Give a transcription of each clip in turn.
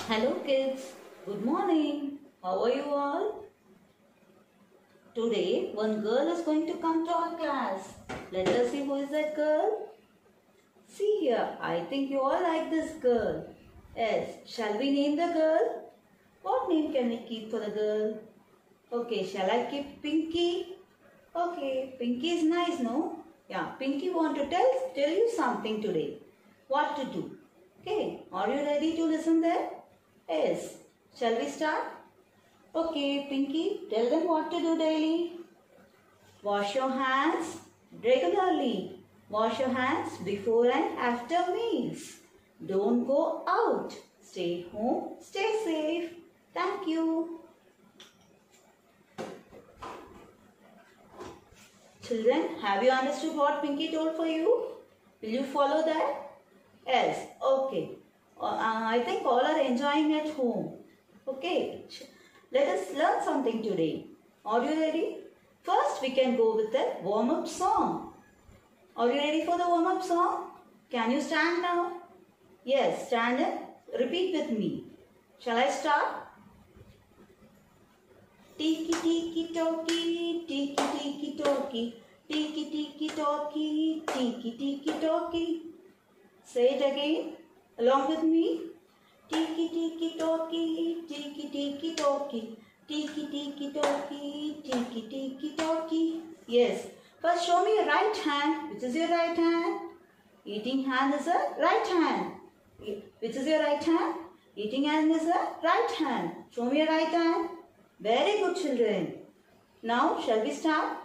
Hello kids, good morning. How are you all? Today one girl is going to come to our class. Let us see who is that girl. See here, I think you all like this girl. Yes, shall we name the girl? What name can we keep for the girl? Okay, shall I keep Pinky? Okay, Pinky is nice, no? Yeah, Pinky want to tell you something today. What to do? Okay, are you ready to listen there? Yes. Shall we start? Okay, Pinky, tell them what to do daily. Wash your hands regularly. Wash your hands before and after meals. Don't go out. Stay home. Stay safe. Thank you. Children, have you understood what Pinky told for you? Will you follow that? Yes. Okay. I think all are enjoying at home. Okay. Let us learn something today. Are you ready? First, we can go with the warm-up song. Are you ready for the warm-up song? Can you stand now? Yes, stand and repeat with me. Shall I start? Tiki tiki toki, tiki tiki toki, tiki tiki toki, tiki tiki toki. Say it again, along with me. Tiki tiki toki, tiki tiki toki, tiki tiki toki, tiki tiki toki. Yes. First, show me your right hand. Which is your right hand? Eating hand is a right hand. Which is your right hand? Eating hand is a right hand. Show me your right hand. Very good, children. Now, shall we start?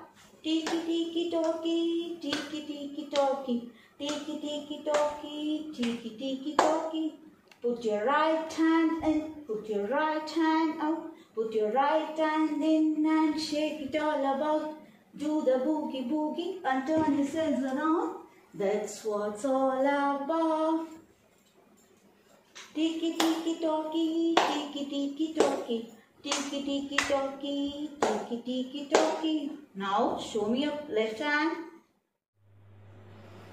Tiki tiki toki, tiki tiki toki, tiki tiki toki, tiki tiki toki. Put your right hand in, put your right hand out, put your right hand in and shake it all about. Do the boogie boogie and turn yourselves around. That's what's all about. Tiki tiki toki, tiki tiki toki, tiki tiki toki, tiki tiki toki. Now show me your left hand.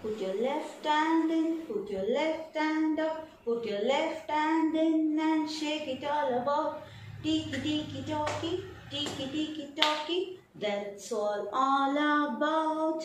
Put your left hand in, put your left hand up, put your left hand in and shake it all about. Tiki tiki toki, tiki tiki toki. That's all about.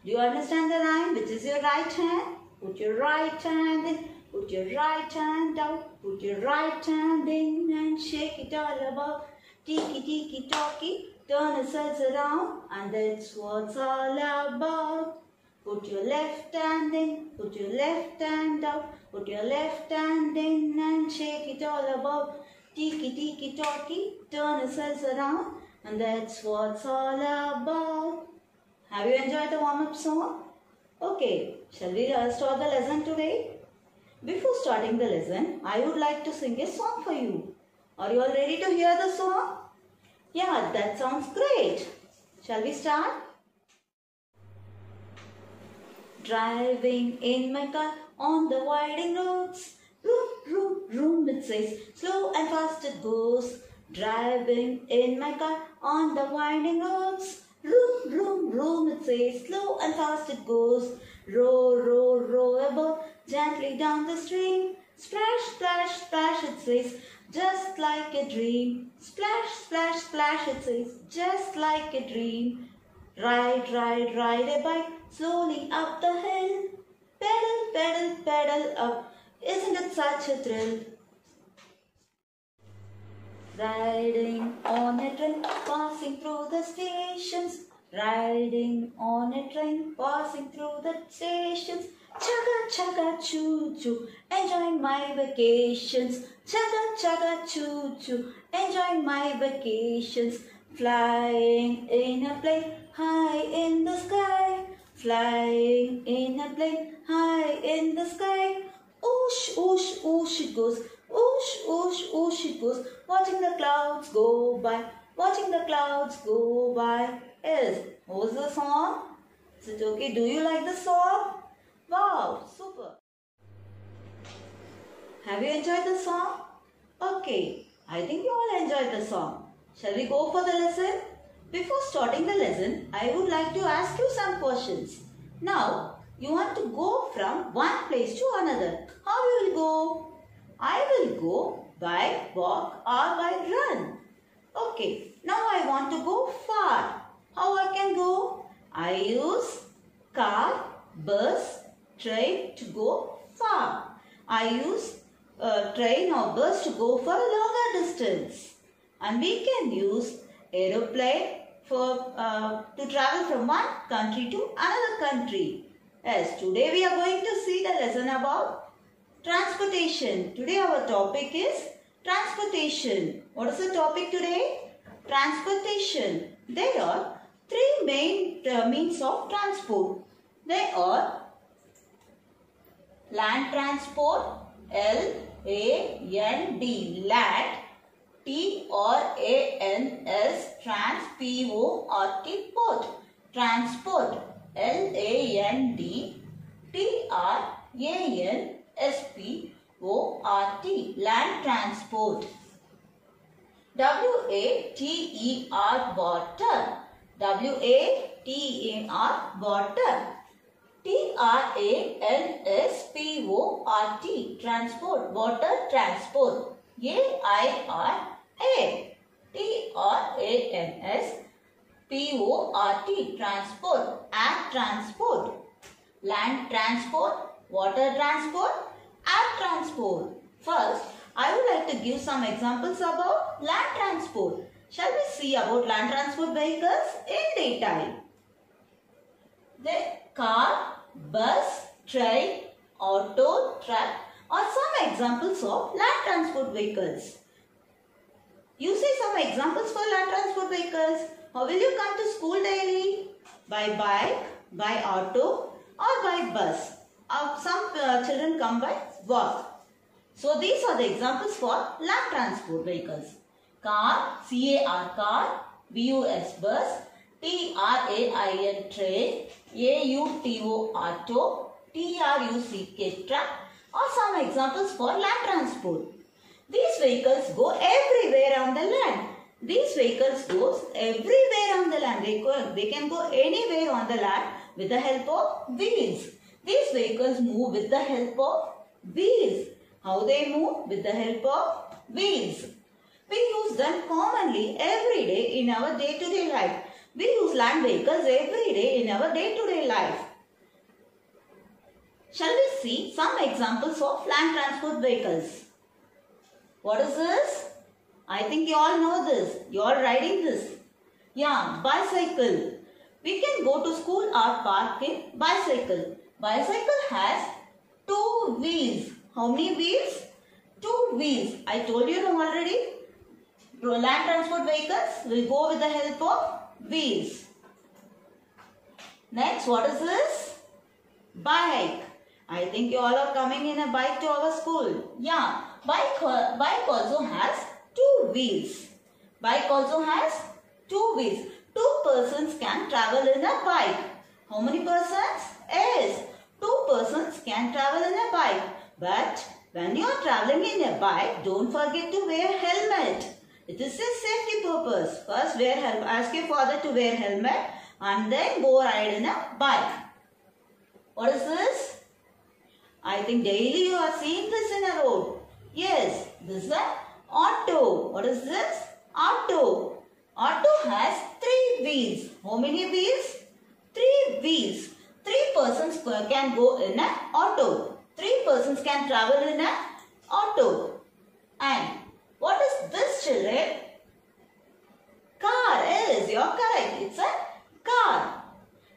Do you understand the rhyme? Which is your right hand? Put your right hand in, put your right hand out, put your right hand in and shake it all about. Tiki tiki toki, turn yourselves around and that's what's all about. Put your left hand in, put your left hand out, put your left hand in and shake it all about. Tiki tiki toki, turn yourselves around and that's what's all about. Have you enjoyed the warm-up song? Okay, shall we start the lesson today? Before starting the lesson, I would like to sing a song for you. Are you all ready to hear the song? Yeah, that sounds great. Shall we start? Driving in my car on the winding roads. Vroom, vroom, vroom, it says. Slow and fast it goes. Driving in my car on the winding roads. Vroom, vroom, vroom, it says. Slow and fast it goes. Row, row, row a boat gently down the stream. Splash, splash, splash, it says. Just like a dream. Splash, splash, splash, it says. Just like a dream. Ride, ride, ride a bike slowly up the hill. Pedal, pedal, pedal up. Isn't it such a thrill? Riding on a train, passing through the stations. Riding on a train, passing through the stations. Chugga, chugga, choo, choo, enjoying my vacations. Chugga, chugga, choo, choo, enjoying my vacations. Flying in a plane, high in the sky. Flying in a plane, high in the sky. Oosh, oosh, oosh it goes. Oosh, oosh, oosh it goes. Watching the clouds go by. Watching the clouds go by. Yes, what was the song? Is it okay? Do you like the song? Wow, super. Have you enjoyed the song? Okay, I think you all enjoyed the song. Shall we go for the lesson? Before starting the lesson, I would like to ask you some questions. Now, you want to go from one place to another. How you will go? I will go by walk or by run. Okay, now I want to go far. How I can go? I use car, bus, train to go far. I use train or bus to go for a longer distance. And we can use aeroplane for to travel from one country to another country. Yes, today we are going to see the lesson about transportation. Today our topic is transportation. What is the topic today? Transportation. There are three main means of transport. They are land transport, L-A-N-D, land, T-R-A-N-S, trans, P-O-R-T, port, transport, L-A-N-D, T-R-A-N-S-P-O-R-T, land transport. W-A-T-E-R, water, W-A-T-E-R, water. T-R-A-N-S-P-O-R-T, transport, water transport. A-I-R-A, T-R-A-N-S-P-O-R-T, transport, air transport. Land transport, water transport, air transport. First, I would like to give some examples about land transport. Shall we see about land transport vehicles in detail? The car, bus, train, auto, truck are some examples of land transport vehicles. You see some examples for land transport vehicles. How will you come to school daily? By bike, by auto or by bus. Some children come by walk. So these are the examples for land transport vehicles. Car, C-A-R, car, B-U-S, bus, T-R-A-I-N, train, A-U-T-O, auto, T-R-U-C-K, truck are some examples for land transport. These vehicles go everywhere on the land. These vehicles goes everywhere on the land. They can go anywhere on the land with the help of wheels. These vehicles move with the help of wheels. How they move? With the help of wheels. We use them commonly every day in our day-to-day life. We use land vehicles every day in our day-to-day life. Shall we see some examples of land transport vehicles? What is this? I think you all know this. You are riding this. Yeah, bicycle. We can go to school or park in bicycle. Bicycle has two wheels. How many wheels? Two wheels. I told you already. Land transport vehicles will go with the help of wheels. Next, what is this? Bike. I think you all are coming in a bike to our school. Yeah, bike also has two wheels. Bike also has two wheels. Two persons can travel in a bike. How many persons? Yes, two persons can travel in a bike. But when you are traveling in a bike, don't forget to wear helmet. It is a safety purpose. First, ask your father to wear helmet and then go ride in a bike. What is this? I think daily you are seeing this in a road. Yes, this is an auto. What is this? Auto. Auto has three wheels. How many wheels? Three wheels. Three persons can go in an auto. Three persons can travel in an auto. And what is this, children? Car. Yes, you are correct. It's a car.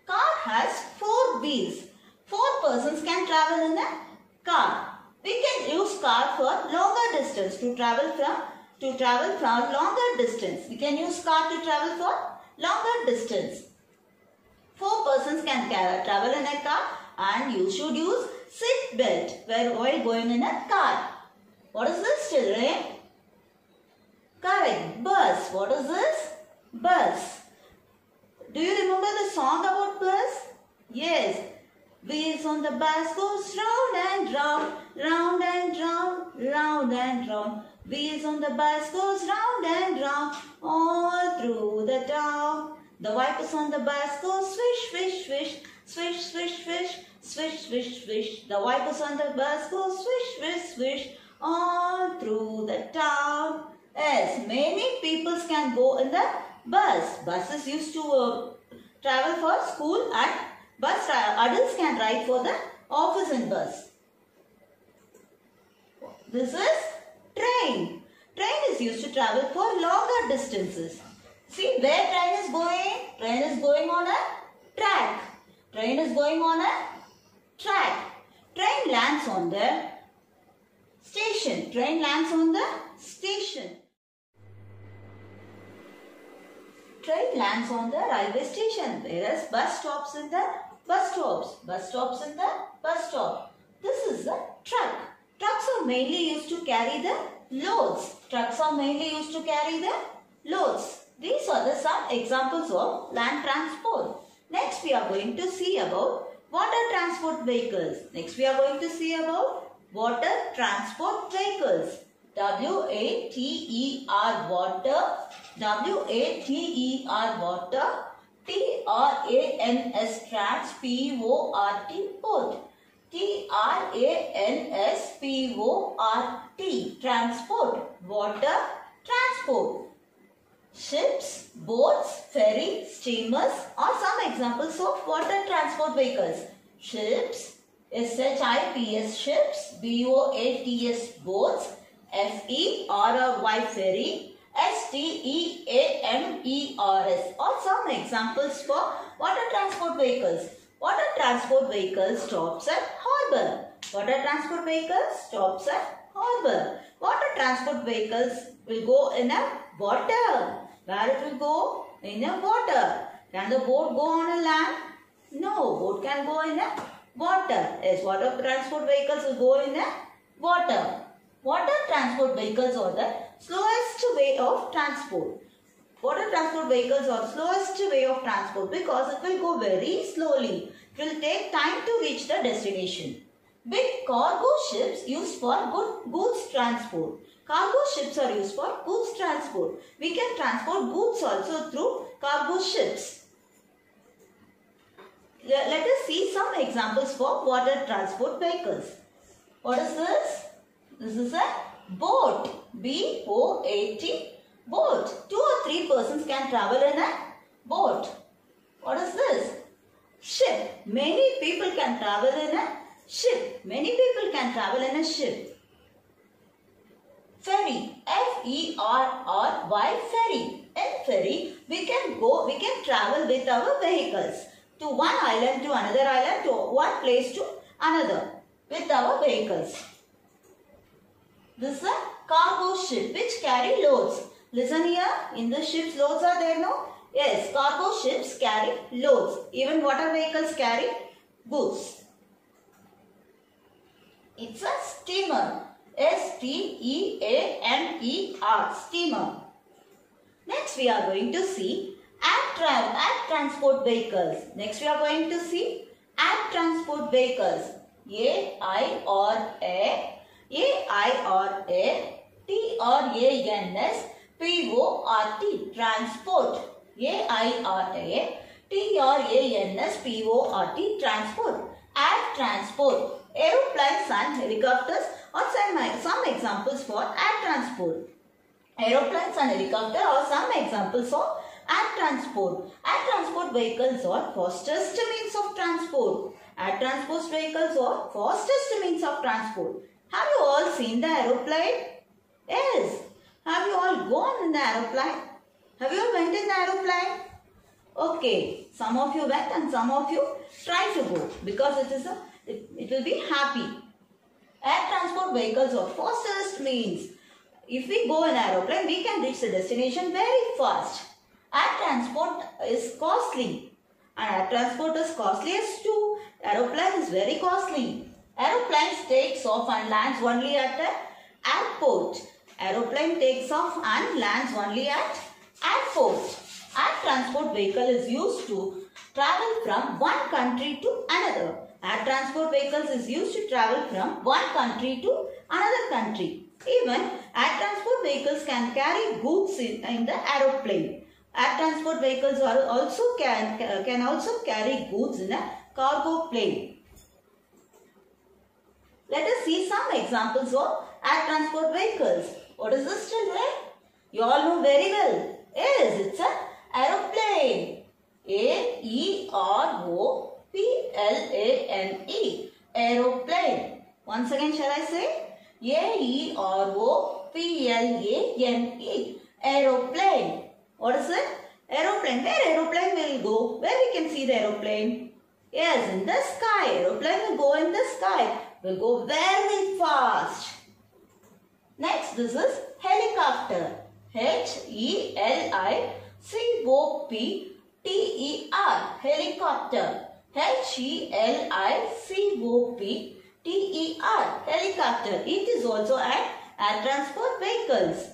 Car has four wheels. Four persons can travel in a car. We can use car for longer distance to travel from longer distance. We can use car to travel for longer distance. Four persons can travel in a car and you should use seat belt while going in a car. What is this, children? Correct. Bus. What is this? Bus. Do you remember the song about bus? Yes. Wheels on the bus goes round and round, round and round, round and round. Wheels on the bus goes round and round, all through the town. The wipers on the bus go swish, swish, swish, swish, swish, swish, swish, swish, swish. The wipers on the bus go swish, swish, swish, all a town. Yes, many people can go in the bus. Buses used to travel for school and adults can ride for the office in bus. This is train. Train is used to travel for longer distances. See where train is going? Train is going on a track. Train is going on a track. Train lands on the station. Train lands on the station. Train lands on the railway station, whereas bus stops in the bus stops. Bus stops in the bus stop. This is the truck. Trucks are mainly used to carry the loads. Trucks are mainly used to carry the loads. These are the some examples of land transport. Next we are going to see about water transport vehicles. Next we are going to see about water transport vehicles. W-A-T-E-R water, W-A-T-E-R water, T-R-A-N-S trans, P-O-R-T port, T-R-A-N-S-P-O-R-T transport, water transport. Ships, boats, ferry, steamers are some examples of water transport vehicles. Ships, S-H-I-P-S ships, B-O-A-T-S boats, F-E-R-R-Y ferry, S-T-E-A-M-E-R-S are some examples for water transport vehicles. Water transport vehicles stops at harbour. Water transport vehicles stops at harbour. Water transport vehicles will go in a water. Where it will go? In a water. Can the boat go on a land? No, boat can go in a water. Yes, water transport vehicles will go in a water. Water transport vehicles are the slowest way of transport. Water transport vehicles are the slowest way of transport because it will go very slowly. It will take time to reach the destination. Big cargo ships used for goods transport. Cargo ships are used for goods transport. We can transport goods also through cargo ships. Let us see some examples for water transport vehicles. What is this? This is a boat. B-O-A-T. Boat. 2 or 3 persons can travel in a boat. What is this? Ship. Many people can travel in a ship. Many people can travel in a ship. Ferry. F-E-R-R-Y ferry. In ferry, we can travel with our vehicles to one island to another island, to one place to another with our vehicles. This is a cargo ship which carry loads. Listen here, in the ships loads are there, no? Yes, cargo ships carry loads. Even water vehicles carry goods. It's a steamer. S-T-E-A-M-E-R, steamer. Next we are going to see air transport vehicles. Next we are going to see air transport vehicles. A-I-R-A-T-R-A-N-S-P-O-R-T, transport. A-I-R-A-T-R-A-N-S-P-O-R-T, transport. Air transport. Aeroplanes and helicopters are some examples for air transport. Aeroplanes and helicopters are some examples of air transport. Air transport vehicles are fastest means of transport. Air transport vehicles are fastest means of transport. Have you all seen the aeroplane? Yes. Have you all gone in the aeroplane? Have you all went in the aeroplane? Okay. Some of you went and some of you try to go because it will be happy. Air transport vehicles are fastest means. If we go in aeroplane, we can reach the destination very fast. Air transport is costly. And air transport is costliest too. Aeroplane is very costly. Aeroplane takes off and lands only at an airport. Aeroplane takes off and lands only at airport. Air transport vehicle is used to travel from one country to another. Air transport vehicles is used to travel from one country to another country. Even air transport vehicles can carry goods in the aeroplane. Air transport vehicles can also carry goods in a cargo plane. Let us see some examples of air transport vehicles. What is this, children? You all know very well. Yes, it's an aeroplane. A-E-R-O-P-L-A-N-E. Aeroplane. Once again, shall I say? A-E-R-O-P-L-A-N-E. Aeroplane. What is it? Aeroplane. Where aeroplane will go? Where we can see the aeroplane? Yes, in the sky. Aeroplane will go in the sky. Will go very fast. Next, this is helicopter. H-E-L-I-C-O-P-T-E-R. Helicopter. H-E-L-I-C-O-P-T-E-R. Helicopter. It is also an air transport vehicles.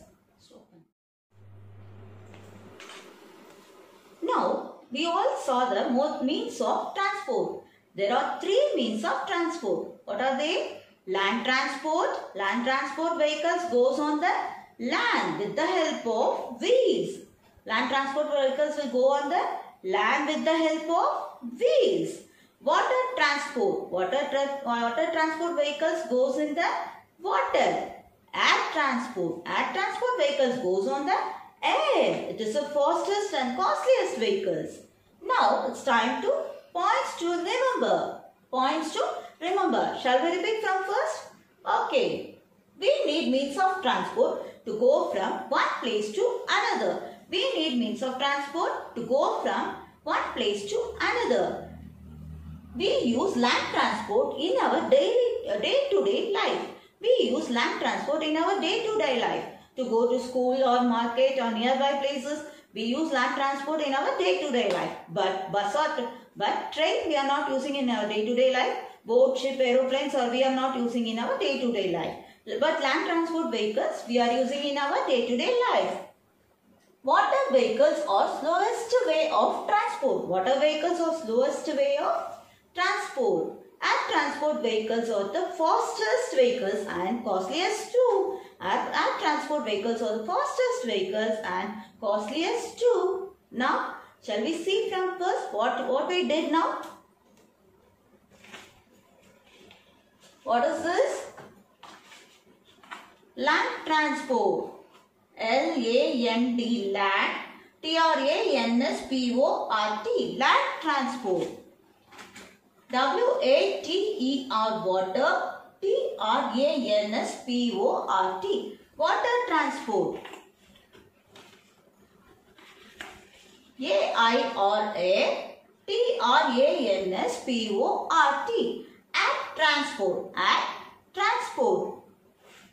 Now, we all saw the means of transport. There are three means of transport. What are they? Land transport. Land transport vehicles goes on the land with the help of wheels. Land transport vehicles will go on the land with the help of wheels. Water transport. Water transport vehicles goes in the water. Air transport. Air transport vehicles goes on the air. It is the fastest and costliest vehicles. Now it's time to points to remember. Points to remember. Shall we repeat from first? Okay. We need means of transport to go from one place to another. We need means of transport to go from one place to another. We use land transport in our day-to-day life. We use land transport in our day-to-day life. To go to school or market or nearby places, we use land transport in our day-to-day life. But train we are not using in our day-to-day life. Boat, ship, aeroplanes we are not using in our day-to-day life. But land transport vehicles we are using in our day-to-day life. Water vehicles are slowest way of transport. Water vehicles are slowest way of transport. Air transport vehicles are the fastest vehicles and costliest too. Air transport vehicles are the fastest vehicles and costliest too. Now, shall we see from first what we did now? What is this? Land transport. L-A-N-D, land. T-R-A-N-S-P-O-R-T, land transport. W-A-T-E-R, water. T-R-A-N-S-P-O-R-T, water transport. A-I-R-A-T-R-A-N-S-P-O-R-T, air transport. Air transport.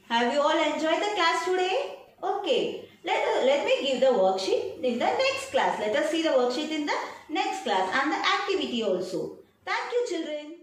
Have you all enjoyed the class today? Okay. Let me give the worksheet in the next class. Let us see the worksheet in the next class and the activity also. Thank you, children.